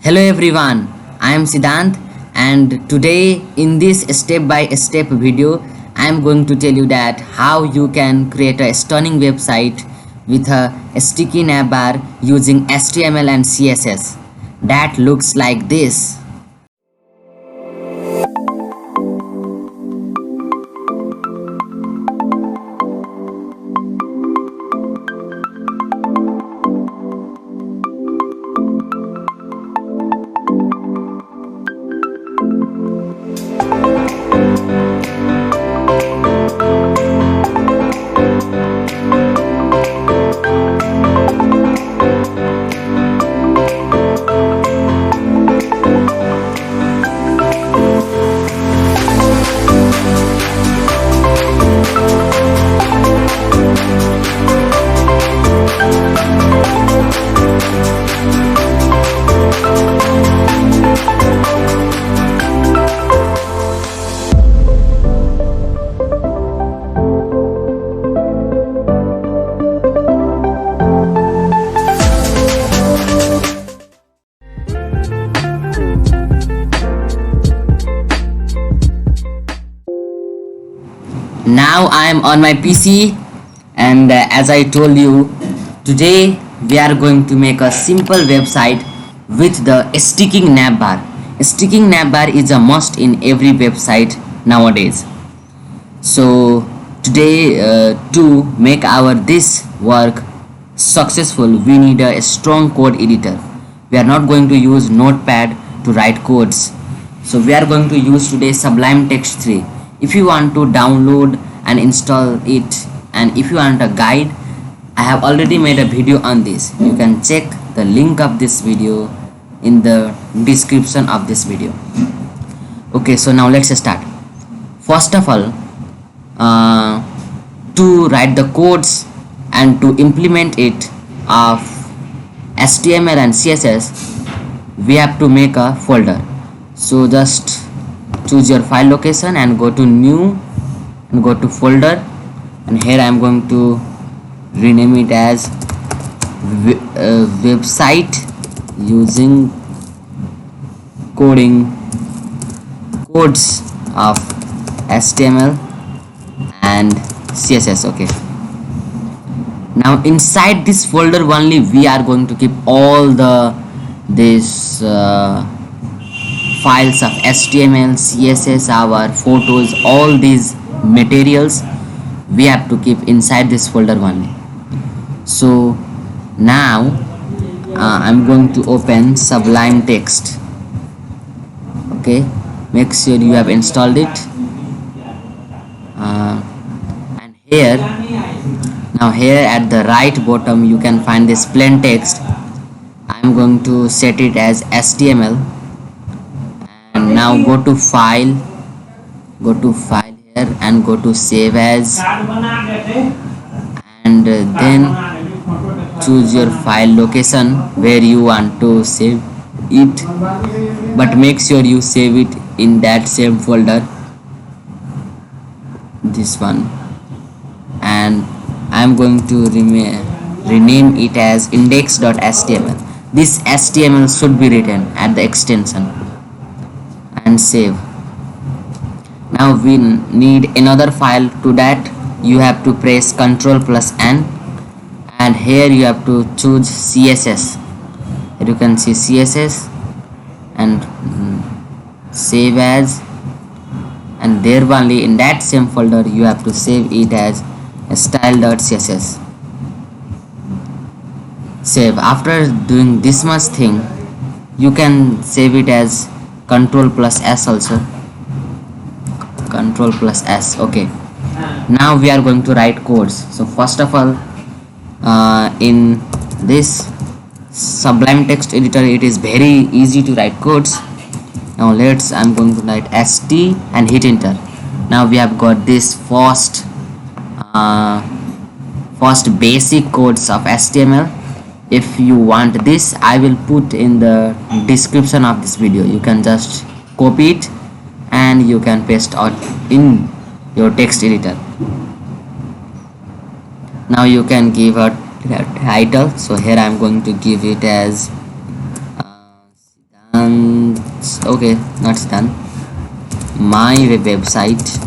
Hello everyone, I am Siddhant, and today in this step-by-step video I am going to tell you that how you can create a stunning website with a sticky navbar using HTML and CSS that looks like this. Now I am on my PC, and as I told you, today we are going to make a simple website with the sticking navbar. Sticking navbar is a must in every website nowadays. So today, to make our this work successful, we need a strong code editor. We are not going to use notepad to write codes, so we are going to use today Sublime Text 3. If you want to download and install it, and if you want a guide, I have already made a video on this. You can check the link of this video in the description of this video. Okay, so now let's start. First of all, to write the codes and to implement it of HTML and CSS, we have to make a folder. So just choose your file location and go to new and go to folder, and here I am going to rename it as website using codes of HTML and CSS. Okay, now inside this folder only we are going to keep all this files of HTML, CSS, our photos, all these materials we have to keep inside this folder only. So now I'm going to open Sublime Text. Okay, make sure you have installed it, and here at the right bottom you can find this plain text. I'm going to set it as HTML, and now go to file here and go to save as, and then choose your file location where you want to save it, but make sure you save it in that same folder, this one, and I'm going to rename it as index.html. This HTML should be written at the extension, and save. Now we need another file. To that you have to press Ctrl+N, and here you have to choose CSS. Here you can see CSS, and save as, and there only in that same folder you have to save it as style.css. Save. After doing this much thing, you can save it as Ctrl+S also. Ctrl+S. Okay, now we are going to write codes. So first of all, in this Sublime Text editor it is very easy to write codes. Now I'm going to write st and hit enter. Now we have got this first basic codes of HTML. If you want this, I will put in the description of this video. You can just copy it and you can paste out in your text editor. Now you can give a title. So here I am going to give it as done. Okay, not done. My website.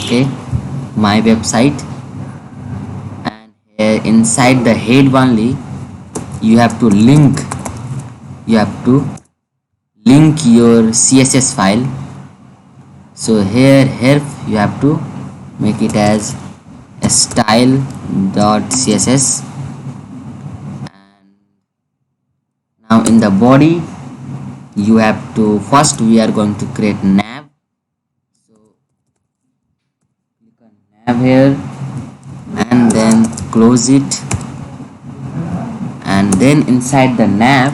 Okay, my website, and here inside the head only you have to link your CSS file. So here you have to make it as a style.css, and now in the body you have to first we are going to create nav. So click on nav here and then close it, and then inside the nav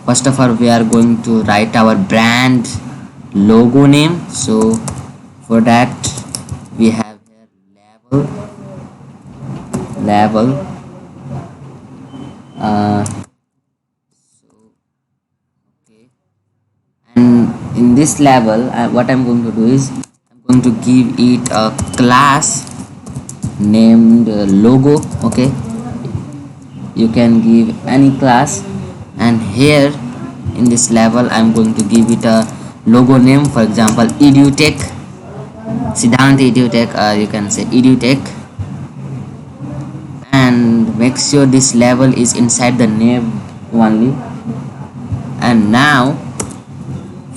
first of all we are going to write our brand logo name. So for that we have here label so okay, and in this label what I'm going to do is I'm going to give it a class named logo. Okay, you can give any class, and here in this label I'm going to give it a logo name, for example edutech, Siddhant edutech, you can say edutech, and make sure this label is inside the name only. And now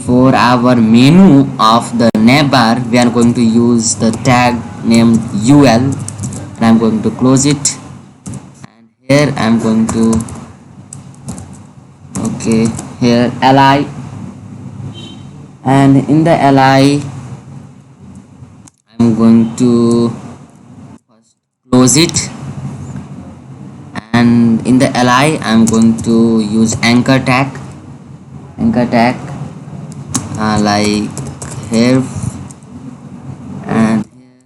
for our menu of the navbar we are going to use the tag named ul, and I'm going to close it, and here I'm going to okay here li, and in the li I'm going to first close it, and in the li I'm going to use anchor tag like here and here,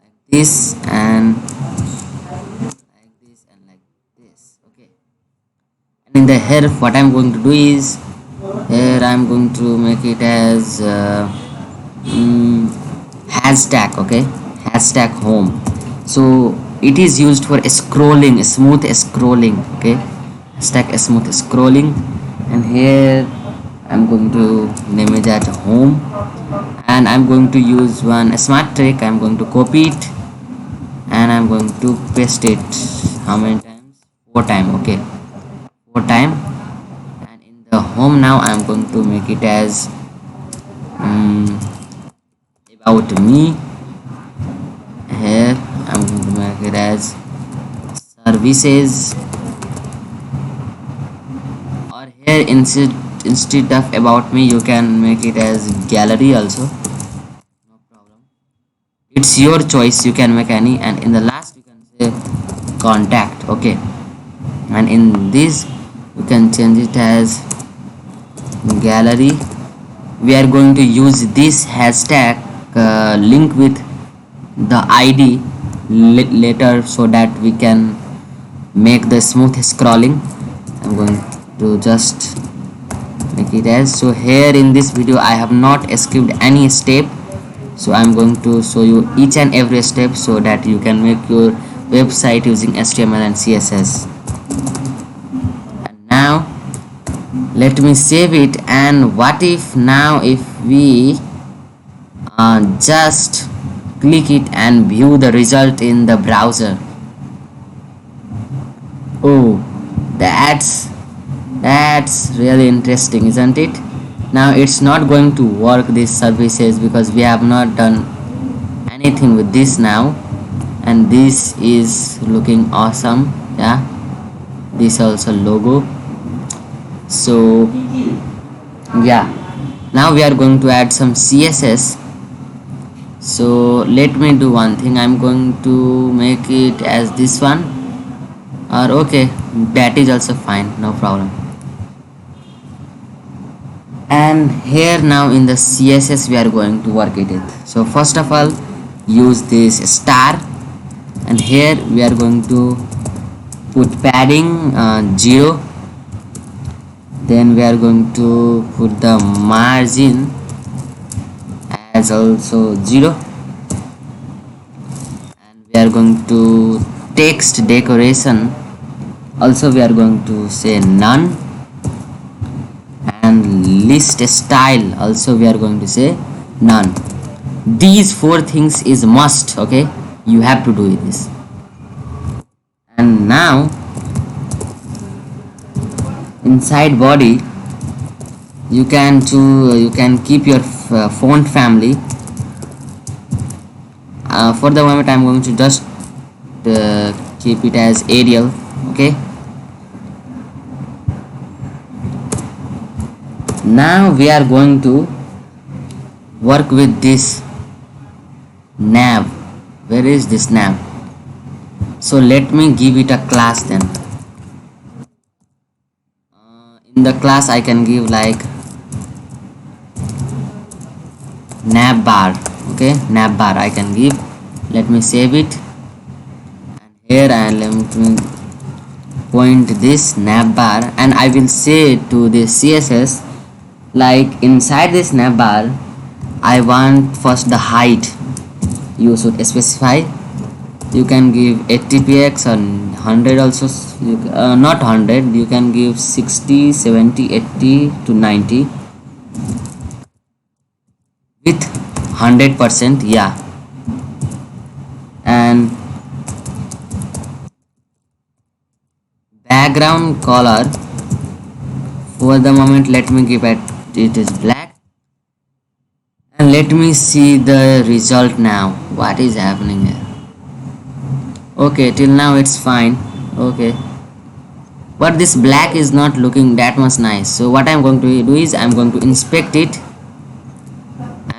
like this and like this and like this. Okay, and in the here what I'm going to do is here I'm going to make it as hashtag. Okay, hashtag home. So it is used for scrolling, smooth scrolling. Okay, hashtag smooth scrolling, and here I'm going to name it at home, and I'm going to use one smart trick. I'm going to copy it and I'm going to paste it how many times? 4 times. Okay, 4 times, and in the home now I'm going to make it as about me. Here I'm going to make it as services, or here instead of about me you can make it as gallery also, no problem, it's your choice, you can make any, and in the last you can say contact. Okay, and in this you can change it as gallery. We are going to use this hashtag link with the id later so that we can make the smooth scrolling. I'm going to just make it as, so here in this video I have not skipped any step, so I'm going to show you each and every step so that you can make your website using HTML and CSS. And now let me save it, and what if now if we just click it and view the result in the browser? Oh, that's really interesting, isn't it? Now it's not going to work, these services, because we have not done anything with this now, and this is looking awesome. Yeah, this also logo. So yeah, now we are going to add some CSS. So let me do one thing, I'm going to make it as this one, or okay, that is also fine, no problem. And here now in the CSS we are going to work it. So first of all use this star, and here we are going to put padding 0, then we are going to put the margin as also 0, and we are going to text decoration also we are going to say none, and and list style also we are going to say none. These four things is must. Okay, you have to do this. And now inside body you can keep your font family. For the moment I'm going to just keep it as Arial. Okay, now we are going to work with this nav. Where is this nav? So let me give it a class then. In the class I can give like Navbar. Okay, Navbar I can give. Let me save it, and here I am point this Navbar, and I will say to this CSS like inside this Navbar I want first the height. You should specify. You can give 80px or 100 also. Not 100, you can give 60, 70, 80 to 90 with 100%. Yeah, and background color for the moment let me give it is black, and let me see the result now. What is happening here? Okay, till now it's fine. Okay, but this black is not looking that much nice. So what I'm going to do is I'm going to inspect it,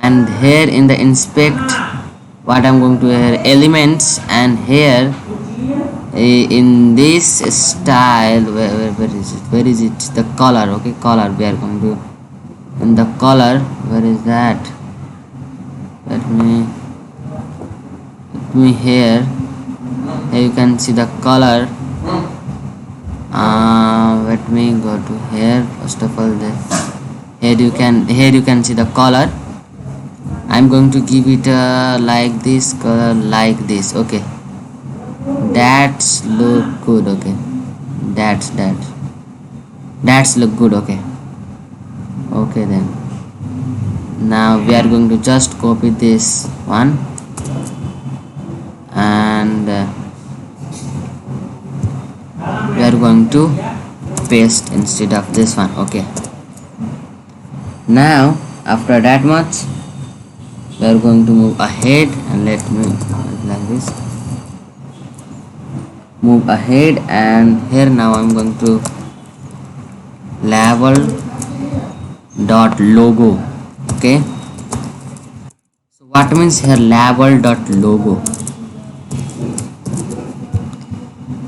and here in the inspect what I'm going to here elements, and here in this style where is it the color. Okay, color we are going to in the color. Where is that? Let me here you can see the color. Let me go to here first of all. Here you can see the color. I'm going to give it like this color, like this. Okay, that's look good. Okay, that's look good. Okay, then now we are going to just copy this one, and we are going to paste instead of this one. Okay, now after that much we are going to move ahead, and let me like this move ahead, and here now I'm going to level dot logo. Okay, so what means here level dot logo?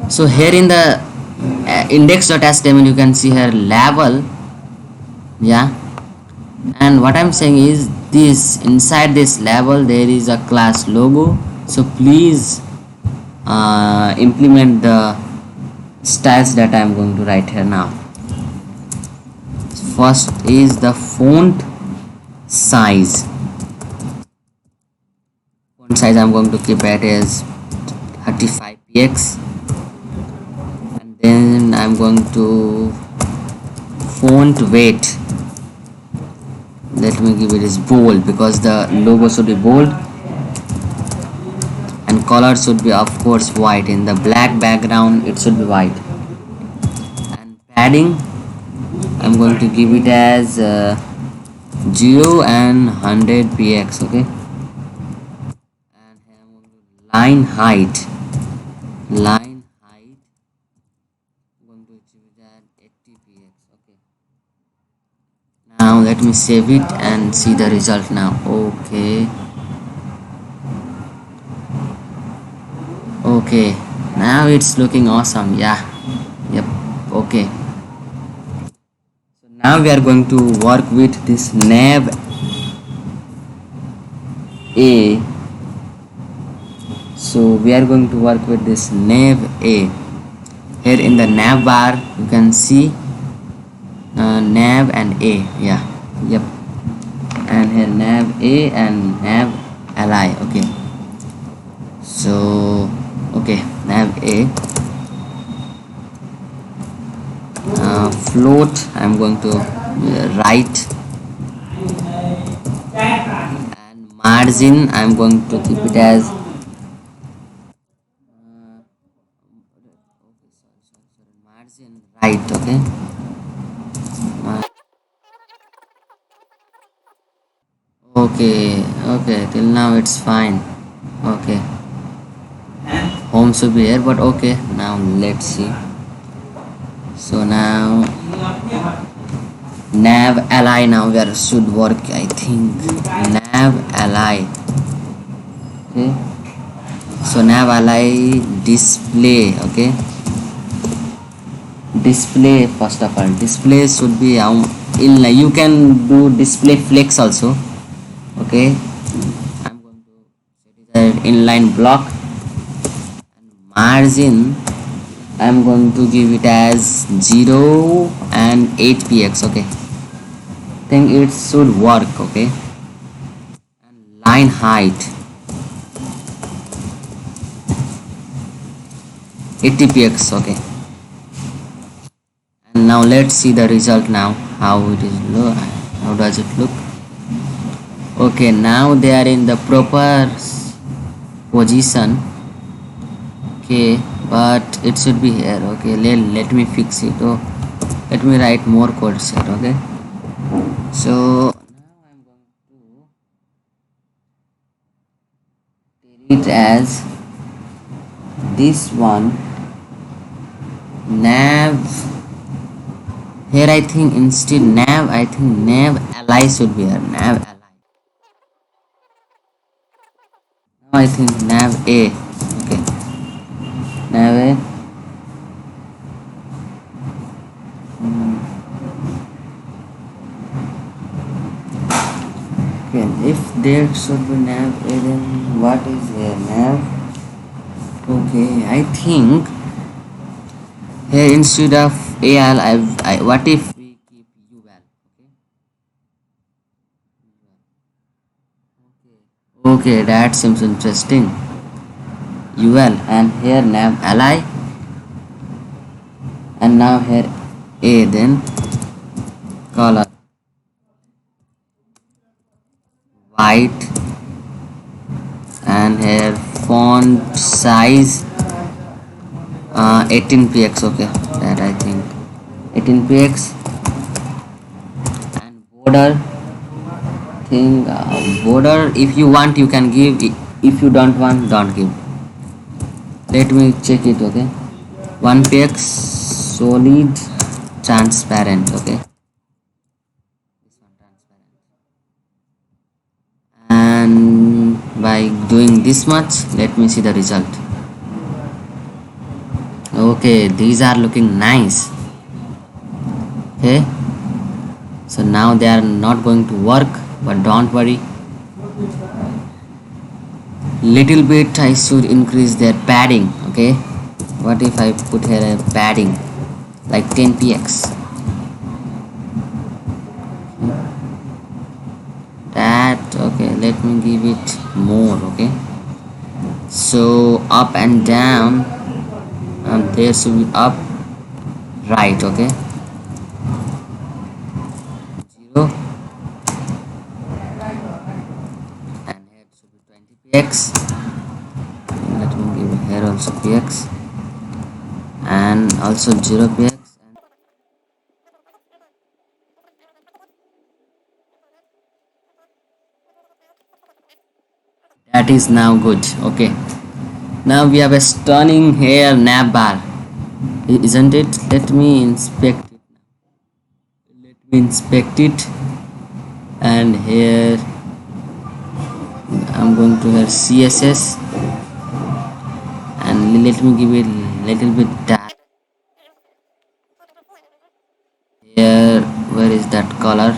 So here in the index.html you can see here level. Yeah, and what I'm saying is this inside this level there is a class logo. So please implement the styles that I'm going to write here now. First is the font size. Font size I'm going to keep it as 35px, and then I'm going to font weight. Let me give it as bold because the logo should be bold, and color should be of course white. In the black background it should be white. And padding I'm going to give it as 0 and 100px. Okay, and here I'm going to line height I'm going to achieve it at 80px. Okay, now let me save it and see the result now. Okay, now it's looking awesome. Yeah, yep. Okay, so now we are going to work with this nav a. So we are going to work with this nav a. Here in the nav bar you can see nav and a. Yeah, yep, and here nav a and nav li. Okay, so okay, nav a float I'm going to right, and margin I'm going to keep it as margin right. Okay. Ma- okay, okay, till now it's fine. Okay, home should be here, but okay, now let's see. So now nav ally now where should work, I think. Nav ally. Okay, so nav ally display. Okay, display, first of all display should be in, you can do display flex also. Okay, I'm going to set it as inline block, and margin I'm going to give it as 0 and 8 px. Okay, think it should work. Okay, and line height 80 px. Okay, and now let's see the result now, how it is look, how does it look. Okay, now they are in the proper position. Okay, but it should be here. Okay, let me fix it. Oh, let me write more code set. Okay, so now I'm going to delete as this one nav. Here I think instead nav, I think nav ally should be here. Nav ally. Now I think nav a. Okay, nav a. Okay, if there should be nav a, then what is here? Nav. Okay, I think here instead of al, what if we keep ul? Okay, okay, that seems interesting. Ul, and here nav ally, and now here a, then color white, and here font size 18 px. Okay, that I think 18 px, and border thing, border if you want you can give, if you don't want don't give. Let me check it. Okay, 1 px solid transparent. Okay, this one transparent, and by doing this much, let me see the result. Okay, these are looking nice. Okay, so now they are not going to work, but don't worry, little bit I should increase their padding. Okay, what if I put here a padding like 10 px? That okay, let me give it more. Okay, so up and down, and there should be up, right. Okay, 0, and here it should be 20 px. Let me give here also px, and also 0 px, and that is now good. Okay, now we have a stunning hair navbar, isn't it? Let me inspect it. Let me inspect it, and here I'm going to here CSS, and let me give it little bit dark. Here, where is that color?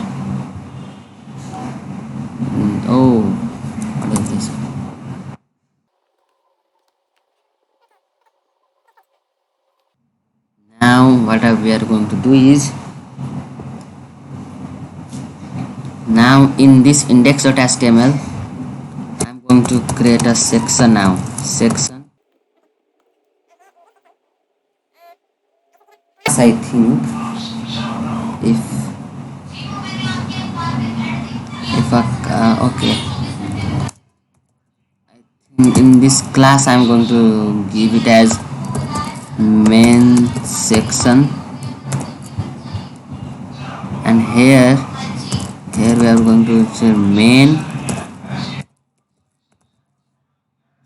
Oh, what is this? Now what we are going to do is, now in this index.html I'm going to create a section now. Section, I think, if fuck. Okay, in this class I'm going to give it as main section, and here we are going to say main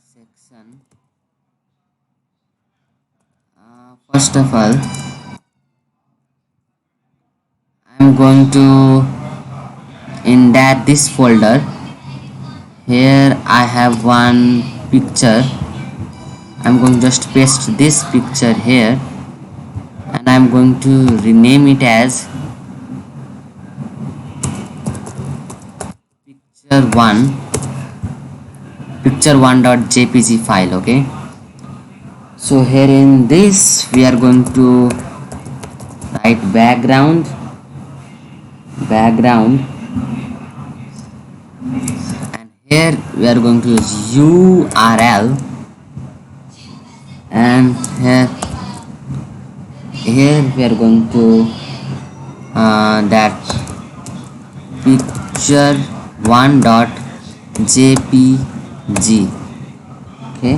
section. First of all, I'm going to in this folder. Here I have one picture. I'm going to just paste this picture here, and I'm going to rename it as picture1.jpg file. Okay, so here in this we are going to write background, and here we are going to use URL, and here we are going to that picture1.jpg. okay,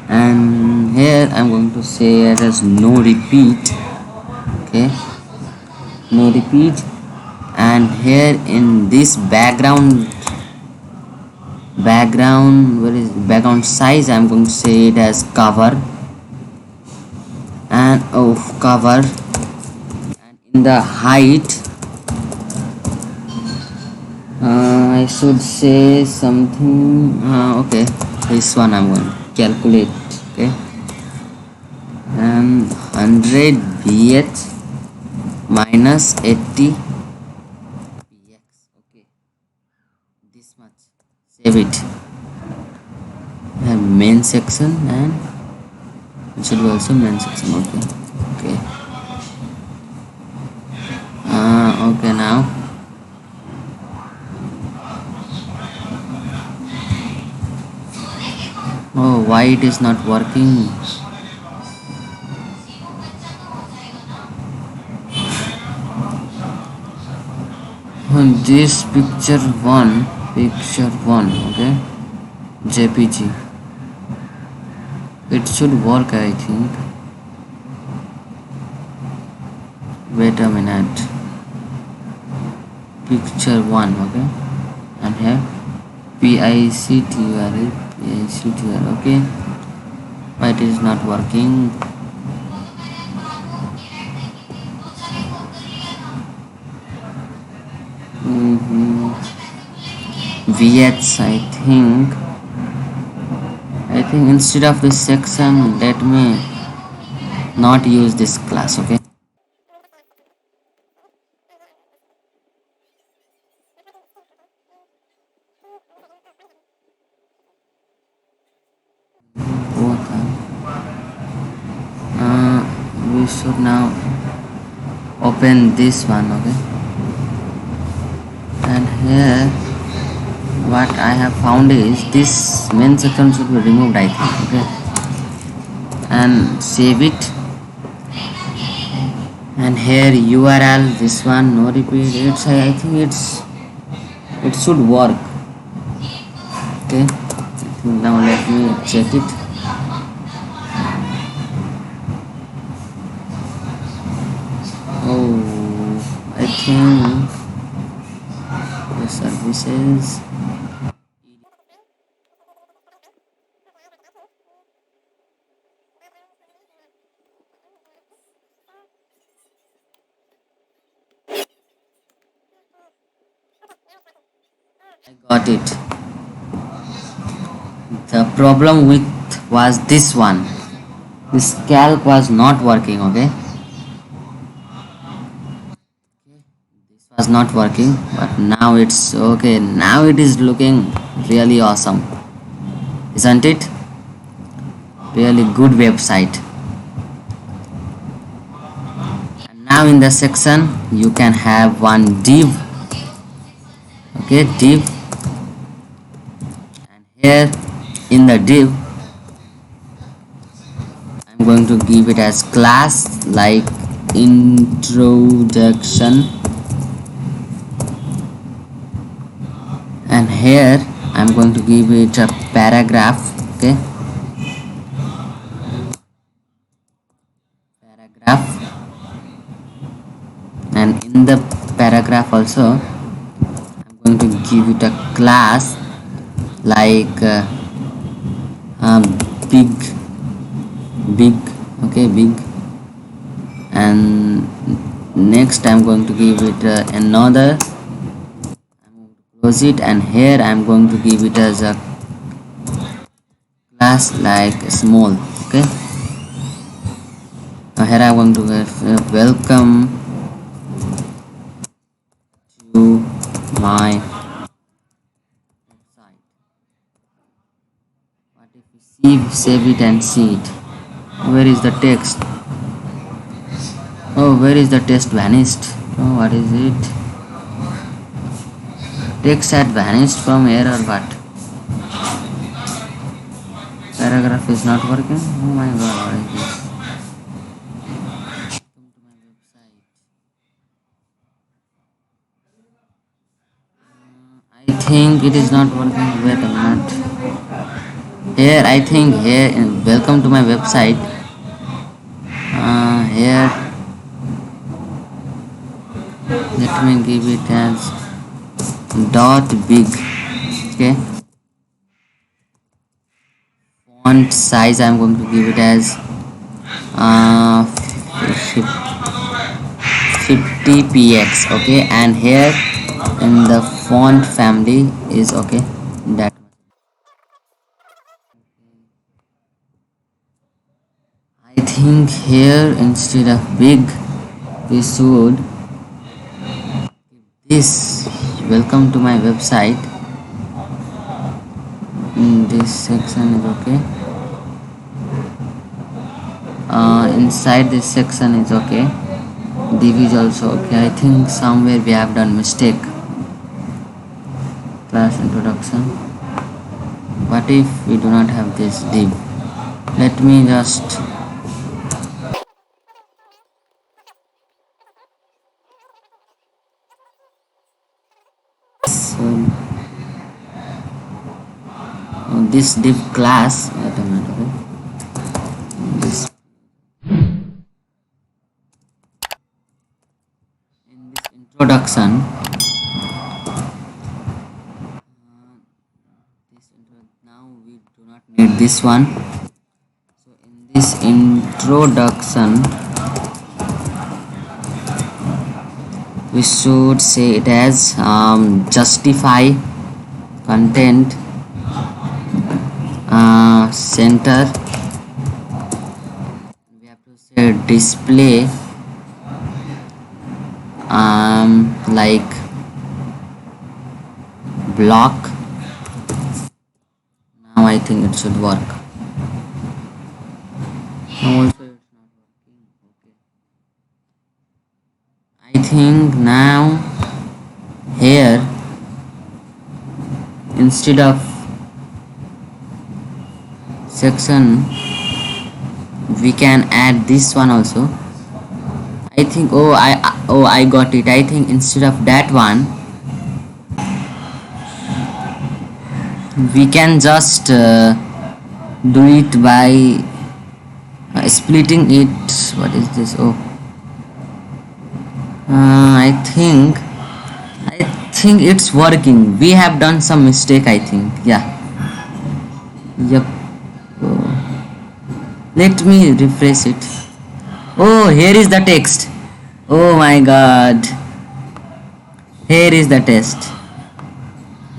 and here I'm going to say it as no repeat. Okay, no repeat. And here in this background, where is background size, I'm going to say it as cover, and cover. And in the height, I should say something. Okay, this one I'm going to calculate. Okay, and 100 bh minus 80 px. Okay, this much. Save it. And main section, and it should be also main section. Okay. Okay, now why it is not working? This picture one, okay, jpg, it should work, I think. Wait a minute. Picture one, okay, and here picture, okay, but it is not working. VH, I think instead of this section, let me not use this class. Okay, we should now open this one. Okay, and here what I have found is this main section should be removed, I think. Okay, and save it. And here URL, this one, no repeat. I think it should work. Okay, now let me check it. I think the services. I got it. The problem was this one. This calc was not working. Okay, this was not working, but now it's okay. Now it is looking really awesome, isn't it? Really good website. And now in the section you can have one div. Okay, div, and here in the div I'm going to give it as class like introduction and here I'm going to give it a paragraph. Okay, paragraph, and in the paragraph also I'm going to give it a class like big, big. Okay, big. And next I'm going to give it another. I'm going to close it, and here I'm going to give it as a class like small. Okay, now here I'm going to give welcome to my website. What if we save it and see it? Where is the text? Oh, where is the text vanished? Oh, what is it? Text had vanished from here or what? Paragraph is not working. Oh my god, what is this? Come to my website. I think it is not working. Wait a minute. Here, I think here, welcome to my website. Here, let me give it as dot big. Okay, font size I'm going to give it as 50 px. Okay, and here in the font family is okay, that I think here instead of big we should this welcome to my website. This section is okay. Inside this section is okay. Div is also okay. I think somewhere we have done mistake. Class introduction. What if we do not have this div? Let me just this div class. Wait a minute, okay. This in this introduction. Now we do not need this one. So in this introduction, we should say it as justify content center. We have to say display like block. Now I think it should work. Also it's not working. Okay, I think now here instead of section we can add this one also. I think I got it. I think instead of that one we can just do it by splitting it. What is this? I think it's working. We have done some mistake, I think. Yeah, yep. Let me refresh it. Oh, here is the text. Oh my god, here is the text.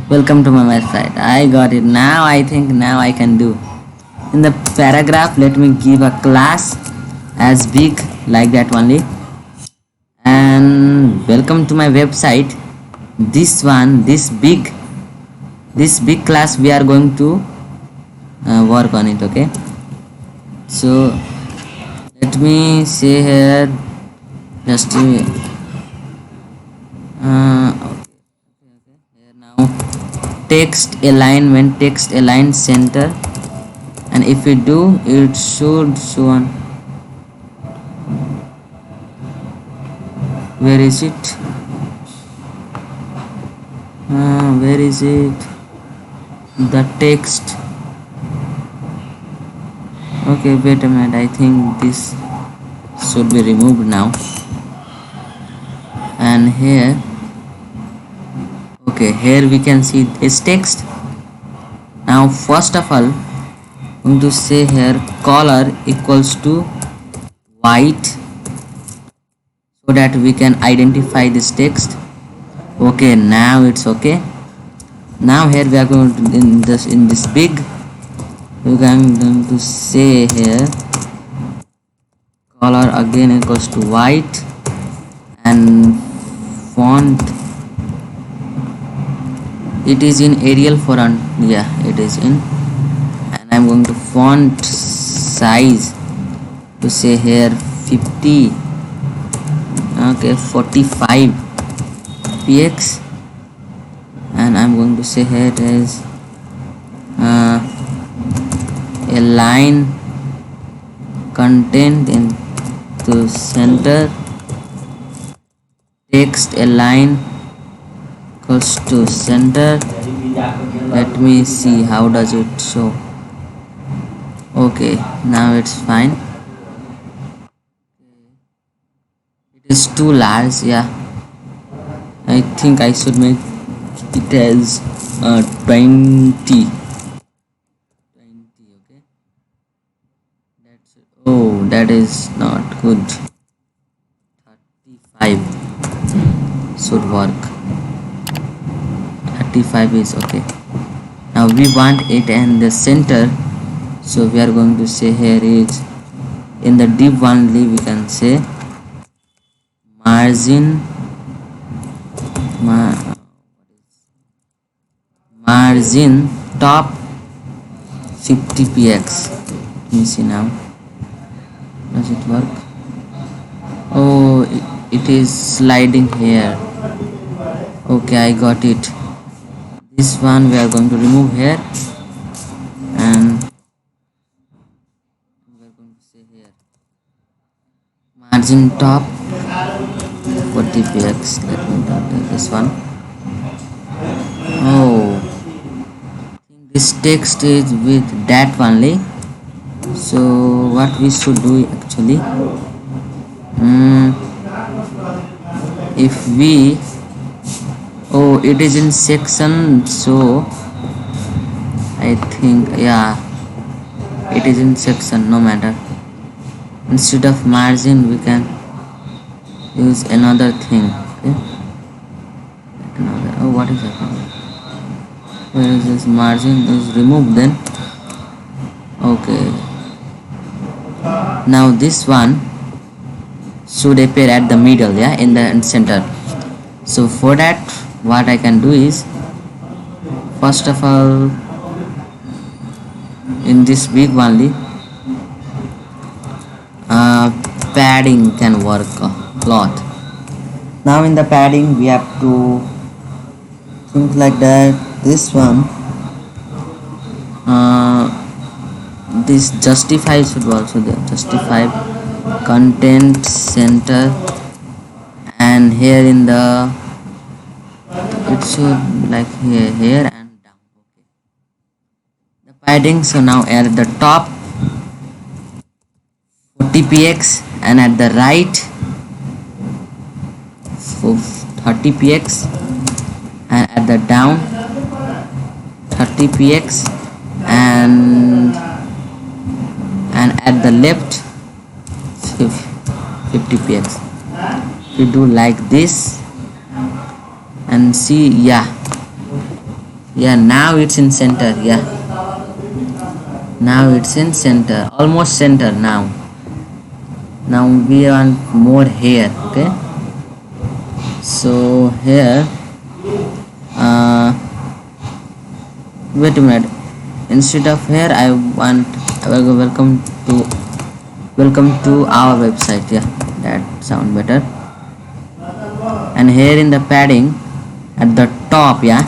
Welcome to my website. I got it. Now I think now I can do. In the paragraph, let me give a class as big like that only. And welcome to my website. This one, this big class we are going to work on it. Okay, so let me say here just here now text alignment, text align center, and if we do it should show on. Where is it? Where is it? The text. Okay, wait a minute. I think this should be removed now. And here, okay, here we can see this text. Now first of all, I'm going to say here color equals to white, so that we can identify this text. Okay, now it's okay. Now here we are going to in this big, we are going to say here color again equals to white, and font, it is in Arial font. Yeah, it is in. And I'm going to font size to say here 50, okay, 45 px, and I'm going to say here it is a line content into center, text align equals to center. Let me see how does it show. Okay, now it's fine. It is too large. Yeah, I think I should make it as 20. Okay, that's it. Oh, that is not good. 35 should work. 35 is okay. Now we want it in the center, so we are going to say here is in the div only, we can say margin margin top 50 px. Let me see now, does it work? Oh, it is sliding here. Okay, I got it. This one we are going to remove here, and we are going to say here margin top 40 px. Let me take this one. Oh, this text is with that only. So what we should do actually, if we, oh, it is in section, so I think, yeah, it is in section. No matter, instead of margin we can use another thing. Okay, another, oh, what is happening? Where is this? Margin is removed then. Okay, now this one should appear at the middle, yeah, in the center. So for that, what I can do is, first of all, in this big only, padding can work a lot. Now in the padding we have to think like that. This one, this justify should also there. Justify content center, and here in the, it should like here and down. Okay, the padding, so now at the top 40 px, and at the right 30 px, and at the down 30 px, and at the left 50 px. If you do like this and see, yeah, now it's in center. Yeah, now it's in center, almost center. Now we want more here. Okay, so here, wait a minute, instead of here I want welcome to our website. Yeah, that sound better. And here in the padding at the top, yeah,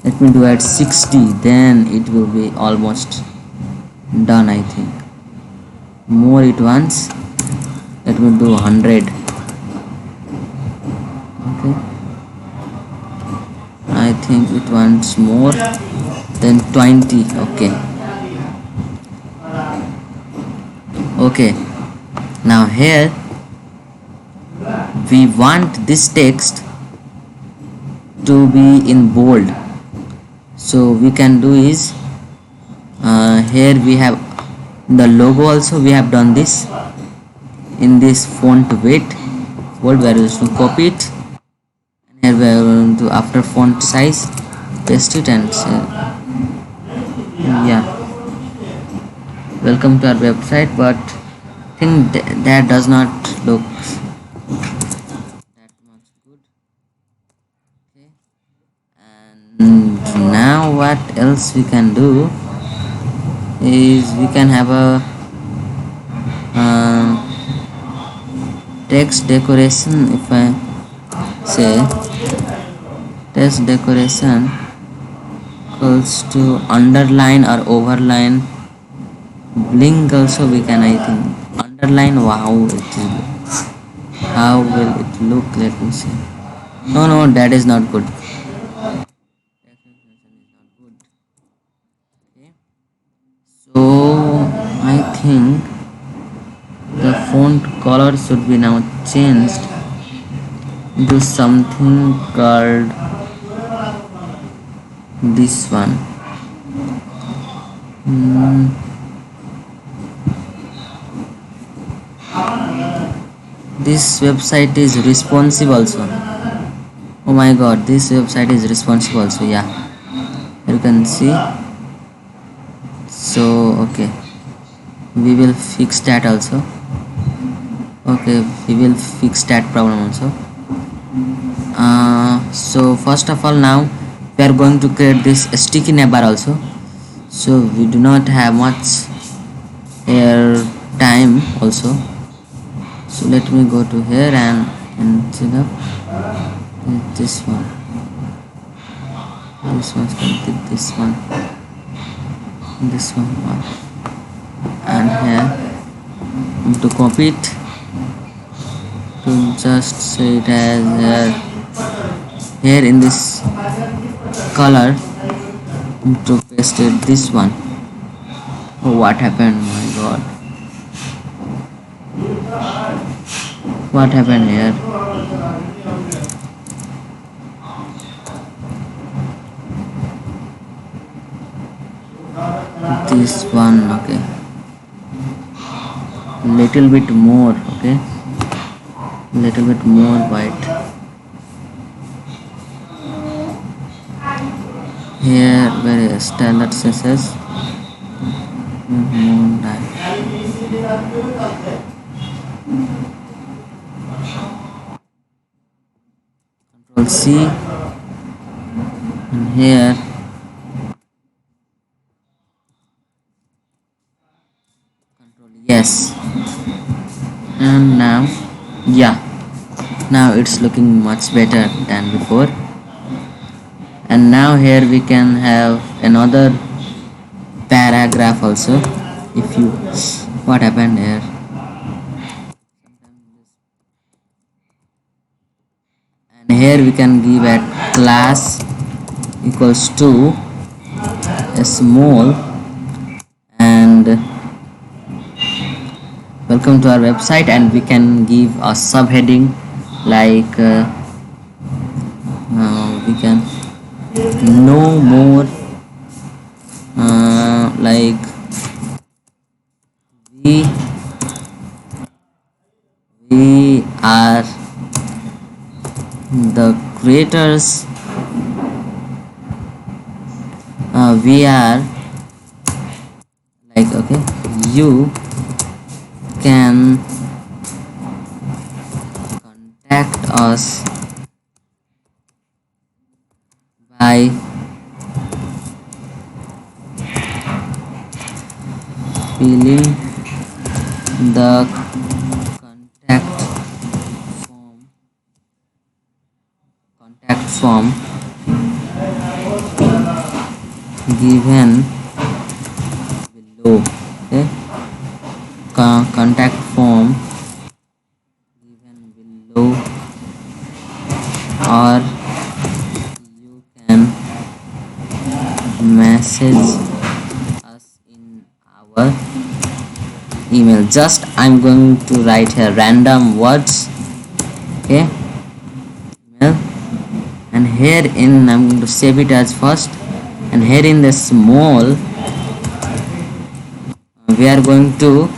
let me do at 60, then it will be almost done. I think more it wants, let me do 100. Okay, I think it wants more than 20. Okay, now here we want this text to be in bold, so we can do is here we have the logo also. We have done this in this font weight bold. We are used to copy it, and here we are going to, after font size, paste it and say, yeah, welcome to our website. But I think that does not look that much good. Okay, and now what else we can do is we can have a text decoration. If I say text decoration equals to underline or overline, blink also we can, I think, underline. Wow, it is, how will it look? Let me see. No, that is not good. Okay, so I think the font color should be now changed to something called this one. This website is responsive also. Oh my god, this website is responsive also. Yeah, you can see. So okay, we will fix that also. Okay, we will fix that problem also. So first of all, now we are going to create this sticky navbar also. So we do not have much air time also. So let me go to here and instead of this one, this one's complete, this one, and here to copy it, to just say it as here in this color, to paste it this one. Oh, what happened? My god, what happened here? This one, okay, little bit more, okay, little bit more white. Here where is standard CSS, Control C, and here Control yes, and now yeah, now it's looking much better than before. And now here we can have another paragraph also. If you, what happened here? And here we can give a class equals to a small and welcome to our website, and we can give a subheading like we can no more like we are the creators, we are like, okay, you can contact us by filling the contact form given below. Okay, contact form given below, or you can message us in our email. Just I'm going to write here random words. Okay, email, and here in I'm going to save it as first, and here in the small we are going to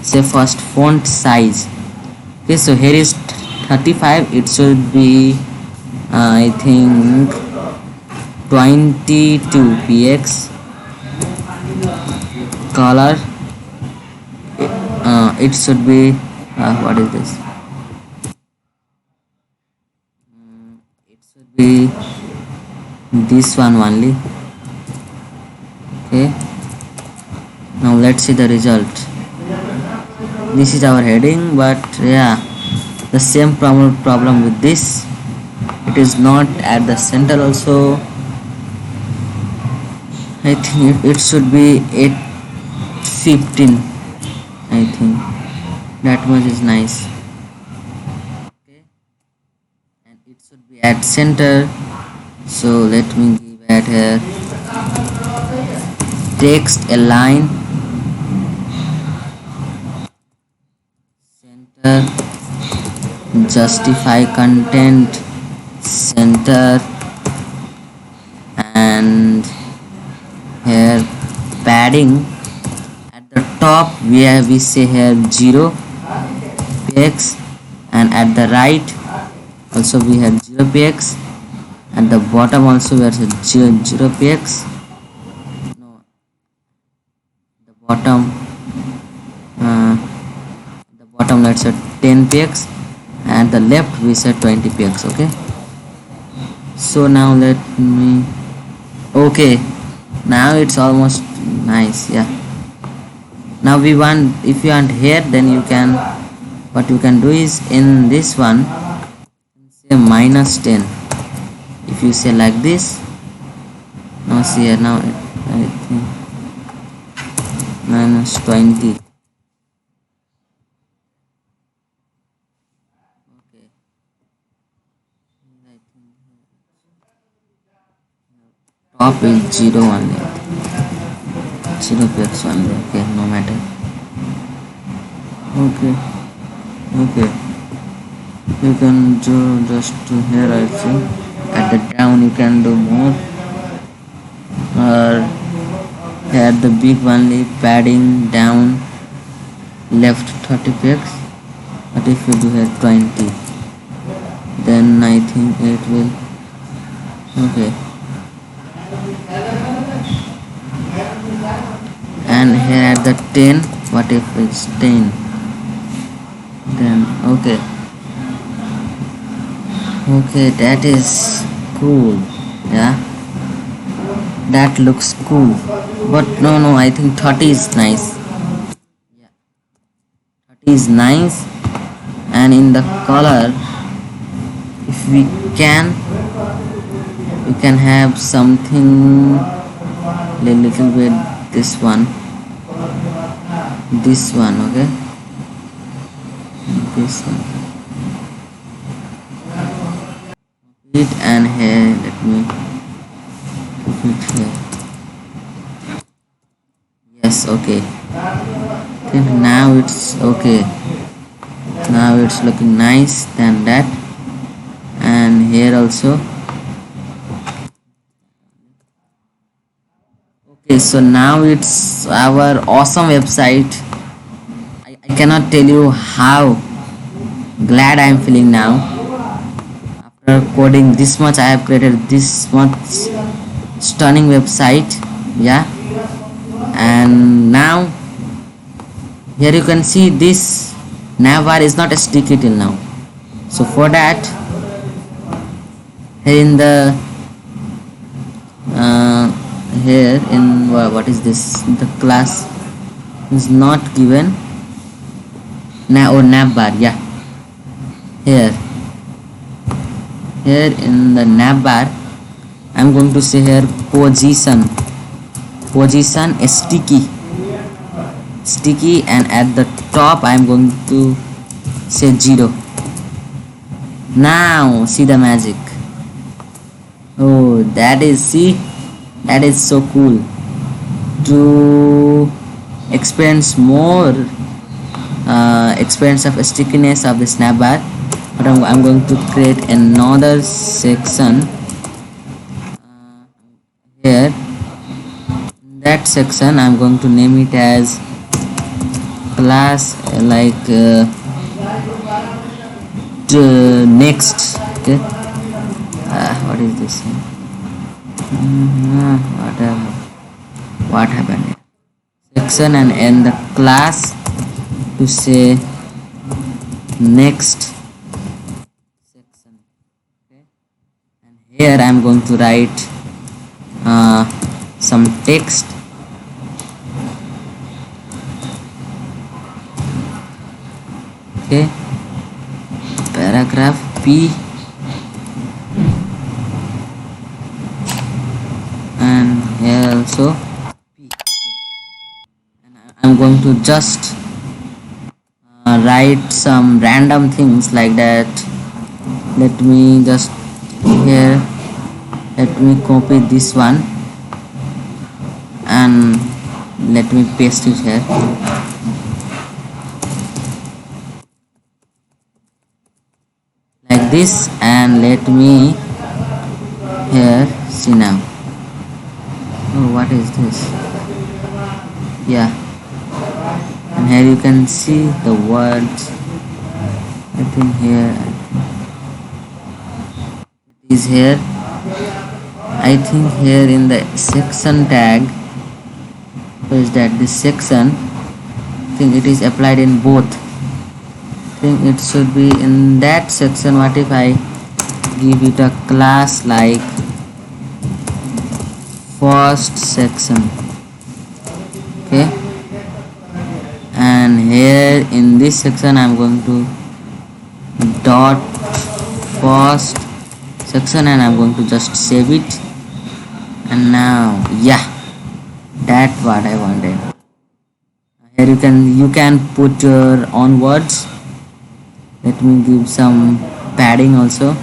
say first font size. Okay, so here is 35, it should be I think 22 px. Color, it should be what is this, it should be this one only. Okay, now let's see the result. This is our heading, but yeah, the same problem with this, it is not at the center also. I think it should be 815. I think that much is nice. Okay, and it should be at center, so let me give it here text align center, justify content center, and here padding at the top we say here 0 px, and at the right also we have 0 px, at the bottom also we have 0 px. No, the bottom let's say 10 px, and the left we say 20 px. Okay, so now let me, okay, now it's almost nice. Yeah, now we want, if you want here, then you can, what you can do is in this one say -10. If you say like this, now see here, now I think -20. Okay, I think top is 0 only, 0 px only. Okay, no matter. Okay, okay, you can do just to here also. At the down you can do more, or here the big only padding down left 30 px. But if you do here 20, then I think it will, okay, and here at the 10, what if it's 10, then okay, okay, that is cool. Yeah, that looks cool, but no, I think 30 is nice. Yeah, 30 is nice. And in the color, if we can have something little bit this one, okay, this one, it, and here let me put it here. Yes, okay, okay, now it's okay, now it's looking nice than that. And here also. Okay, so now it's our awesome website. I cannot tell you how glad I am feeling now. After coding this much, I have created this much stunning website. Yeah, and now here you can see this Navbar is not sticky till now. So for that, here in the here in what is this, the class is not given now, or Navbar. Yeah, here in the Navbar I'm going to say here position sticky, and at the top I'm going to say 0. Now see the magic. Oh, that is, see, that is so cool. to experience more experience of stickiness of the snapbar, but I'm going to create another section here. In that section I'm going to name it as class next. Okay, what is this? What happened here? Section and in the class to say next section. Okay, and here I'm going to write some text. Okay, paragraph P, and here also P. And I'm going to just write some random things like that. Let me just here, let me copy this one and let me paste it here. Like this, and let me here see now. Oh, what is this? Yeah, and here you can see the words. I think here it is here. I think here in the section tag, where is that? This section, I think it is applied in both. I think it should be in that section. What if I give it a class like first section? Okay, and here in this section I'm going to dot first section, and I'm going to just save it. And now, yeah, that's what I wanted. Here you can put your own words. Let me give some padding also.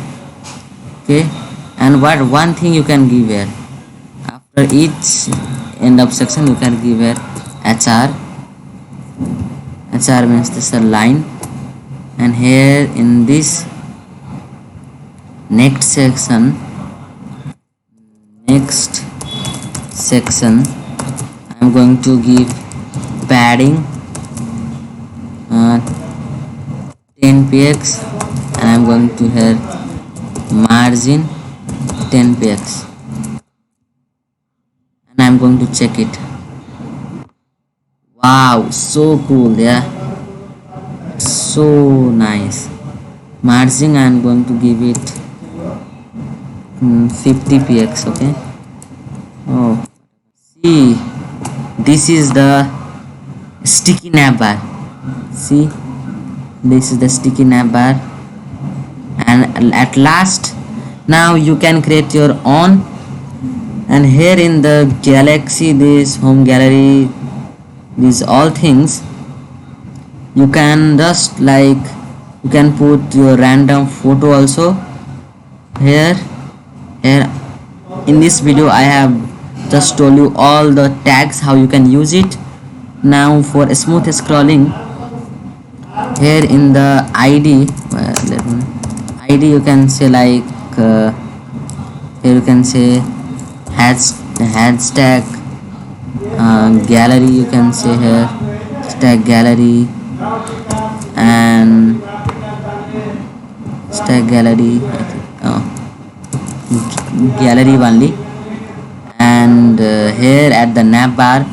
Okay, and one thing you can give here, after each end of section you can give here HR. HR means this is a line, and here in this next section I'm going to give padding 10 px, and I'm going to here margin 10 px, and I'm going to check it. Wow, so cool. Yeah, so nice. Margin I'm going to give it 50 px. Okay. Oh, see, this is the sticky navbar. See, this is the sticky navbar, and at last now you can create your own. And here in the galaxy, this home gallery, these all things, you can just like, you can put your random photo also here. In this video I have just told you all the tags, how you can use it. Now for smooth scrolling, here in the ID, you can say like here you can say hashtag gallery. You can say here hashtag gallery, and hashtag gallery, gallery only. And here at the navbar,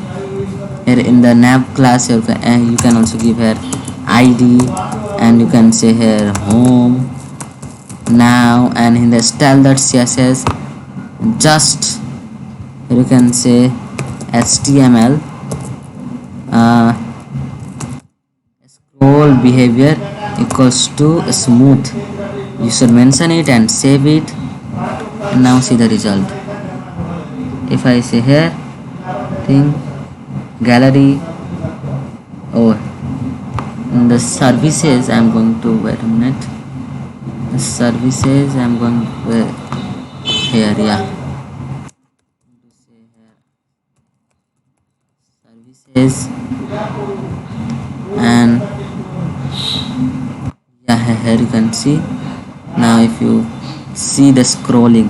here in the nav class, you can also give here ID, and you can say here home now. And in the style.css, just here you can say HTML scroll behavior equals to smooth. You should mention it and save it, and now see the result. If I say here thing gallery, oh, in the services I'm going to, wait a minute, the services I'm going here, yeah, is, and yeah, here you can see. Now if you see the scrolling,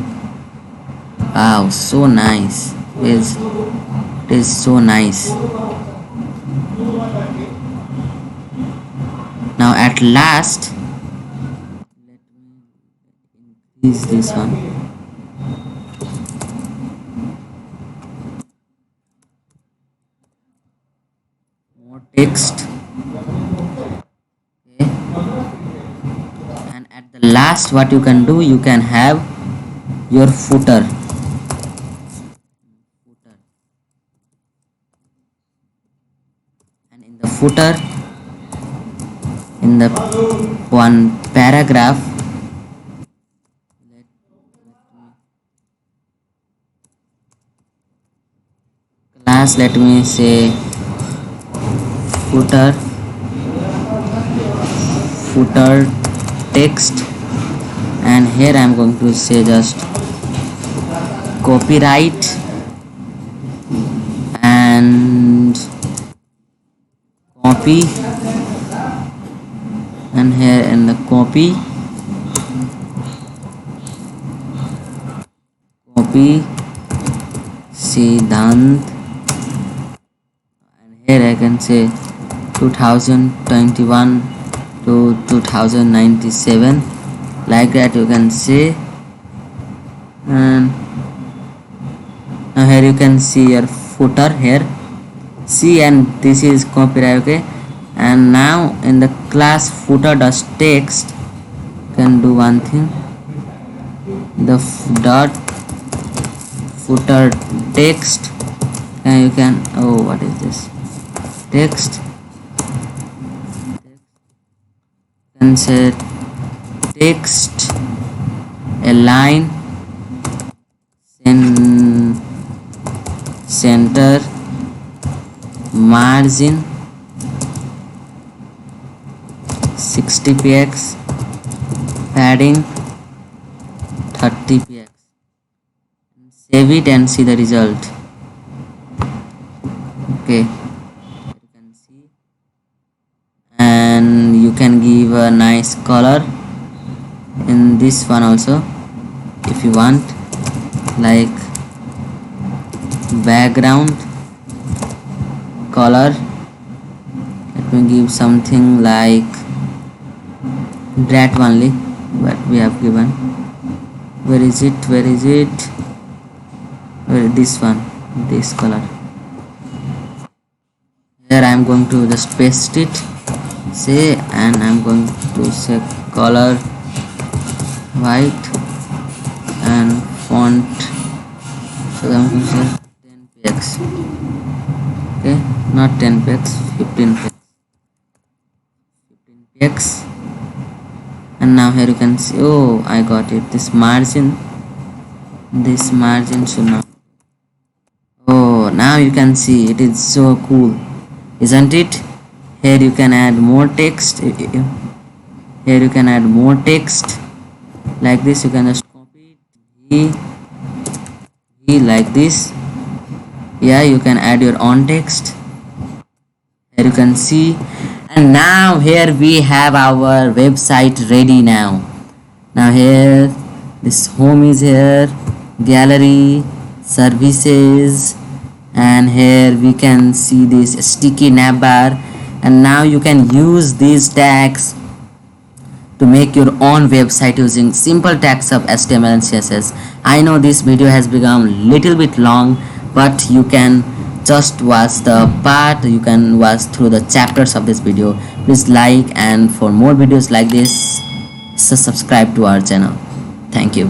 wow, so nice. It is so nice. Now at last, is this one. More text. Okay. And at the last, what you can do, you can have your footer. And in the footer, in the one paragraph, class, let me say footer text, and here I am going to say just copyright and copy, and here in the copy Siddhant, and here I can say 2021 to 2097, like that you can say. And now here you can see your footer here, see, and this is copyright. Okay, and now in the class footer does text, you can do one thing, the dot footer text, and you can, oh, what is this text, you can say text align center margin 60 px, padding 30 px. Save it and see the result. Okay, you can see, and you can give a nice color in this one also if you want, like background color. Let me give something like that only what we have given. Where is it? This one, this color. Here I am going to just paste it, say, and I am going to say color white and font, so I am going to say 10 px. Okay, not 10 px, 15 px. And now here you can see, oh, I got it, this margin should not. Oh, now you can see it is so cool, isn't it? Here you can add more text. Here you can add more text like this. You can just copy it like this. Yeah, you can add your own text. Here you can see, and now here we have our website ready. Now here this home is here, gallery, services, and here we can see this sticky navbar. And now you can use these tags to make your own website using simple tags of HTML and CSS. I know this video has become little bit long, but you can just watch the part, you can watch through the chapters of this video. Please like, and for more videos like this, subscribe to our channel. Thank you.